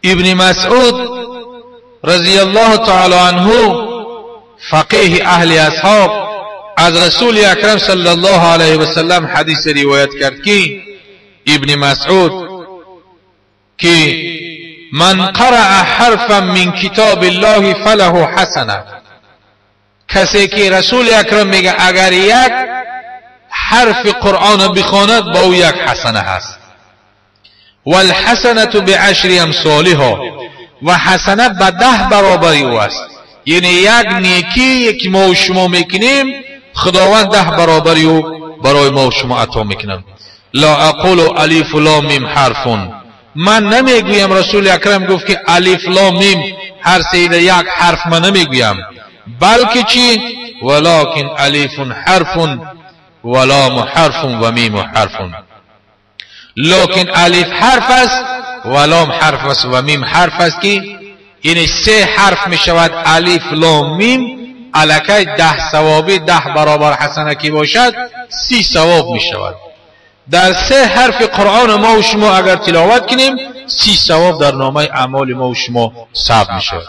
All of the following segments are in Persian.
ابن مسعود رضی الله تعالی عنه فقیه اهل اصحاب از رسول اکرم صلی الله علیه و سلم حدیث روایت کرد که ابن مسعود که من قرأ حرفا من کتاب الله فله حسنه، کسی که رسول اکرم میگه اگر یک حرف قرآن بخواند با او یک حسنه هست. والحسنه بعشر امثالها، و حسنه به 10 برابر او است. یعنی یک نیکی که ما و شما میکنیم خداوند 10 برابر او برای ما و شما عطا میکنند. لا اقول الف لام میم حرفون، من نمیگویم، رسول اکرم گفت که الف لام میم هر سیده یک حرف من نمیگویم، بلکه چی؟ ولکن الف حرف و لام حرف و میم حرف. لکن الف حرف است و لام حرف است و میم حرف است، که یعنی 3 حرف می شود الف لام میم، الکی 10 ثوابی 10 برابر حسنه که باشد 30 ثواب می شود. در 3 حرف قرآن ما و شما اگر تلاوت کنیم 30 ثواب در نامه اعمال ما و شما ثبت می شود.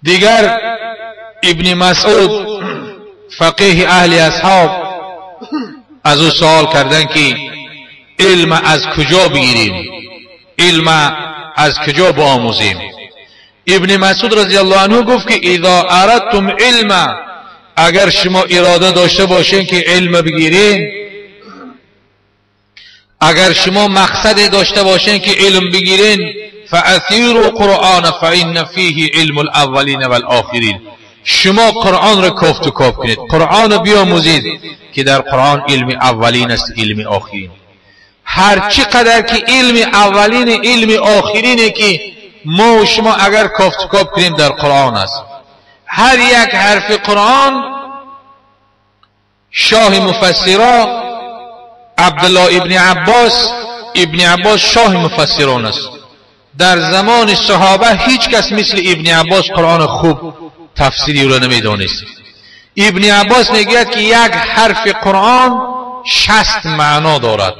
دیگر ابن مسعود فقیه اهل اصحاب از او سوال کردن که علم از کجا بگیریم، علم از کجا بیاموزیم؟ ابن مسعود رضی الله عنه گفت که اذا اردتم علم، اگر شما اراده داشته باشین که علم بگیرین، اگر شما مقصد داشته باشین که علم بگیرین، فاثیروا قرآن فإن فیه علم الاولین والآخرین، شما قرآن را کافت و کاف کنید، قرآن را بیاموزید که در قرآن علم اولین است، علم آخرین. هر چقدر که علم اولین علم آخرینه که ما و شما اگر کافت و کاف کنیم در قرآن است. هر یک حرف قرآن شاه مفسران عبدالله ابن عباس شاه مفسران است. در زمان صحابه هیچ کس مثل ابن عباس قرآن خوب تفسیری را نمیدانست. ابن عباس میگوید که یک حرف قرآن 60 معنا دارد.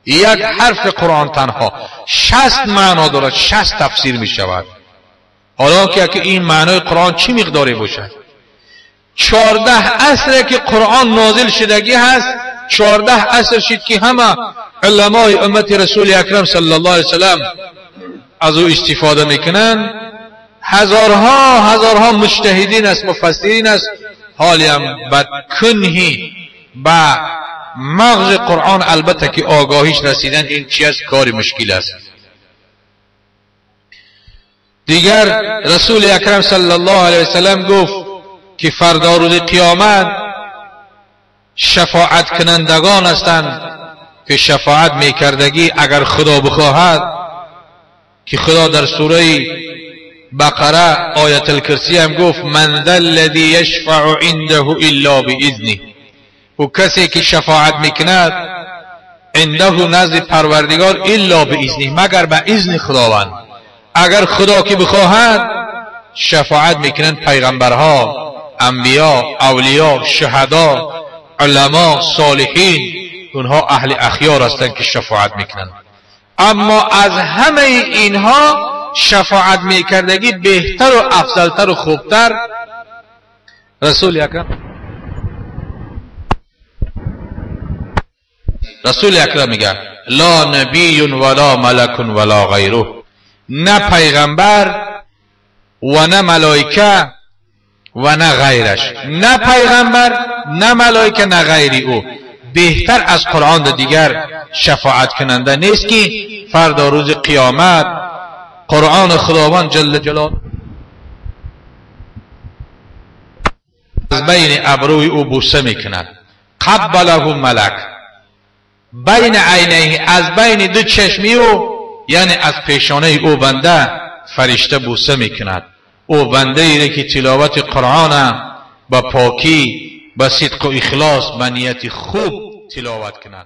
یک حرف قرآن تنها 60 معنا دارد، 60 تفسیر می شود. حالا که این معنای قرآن چی مقداری باشد؟ 14 عصر که قرآن نازل شدگی هست، 14 عصر شد که همه علمای امت رسول اکرم صلی الله علیه وسلم از او استفاده میکنن. هزارها مجتهدین است، مفسرین است، حالی هم به کنهی به مغز قرآن البته که آگاهیش رسیدن این چی است، کاری مشکل است. دیگر رسول اکرم صلی الله علیه وسلم گفت که فردا روز قیامت شفاعت کنندگان هستند که شفاعت میکردگی اگر خدا بخواهد، که خدا در سوره بقره آیت الکرسی هم گفت من ذا الذی یشفع عنده الا باذنه، و کسی که شفاعت میکند عنده نزد پروردگار الا باذنه، مگر به اذن خداوند. اگر خدا که بخواهد شفاعت میکنند پیغمبرها، انبیا، اولیا، شهدا، علما، صالحین، اونها اهل اخیار هستند که شفاعت میکنند. اما از همه اینها شفاعت میکردگی بهتر و افضلتر و خوبتر رسول اکرم میگه لا نبی ولا ملک ولا غیره، نه پیغمبر و نه ملائکه و نه غیرش، نه پیغمبر نه ملائکه نه غیری او بهتر از قرآن دیگر شفاعت کننده نیست که فردا روز قیامت قرآن خداوند جل جلاله از بین ابروی او بوسه میکند. قبله ملک بین عینیه، از بین دو چشمی او یعنی از پیشانه او بنده فرشته بوسه میکند. او بنده ایره که تلاوت قرآن با پاکی، با صدق و اخلاص، با نیت خوب تلاوت کند.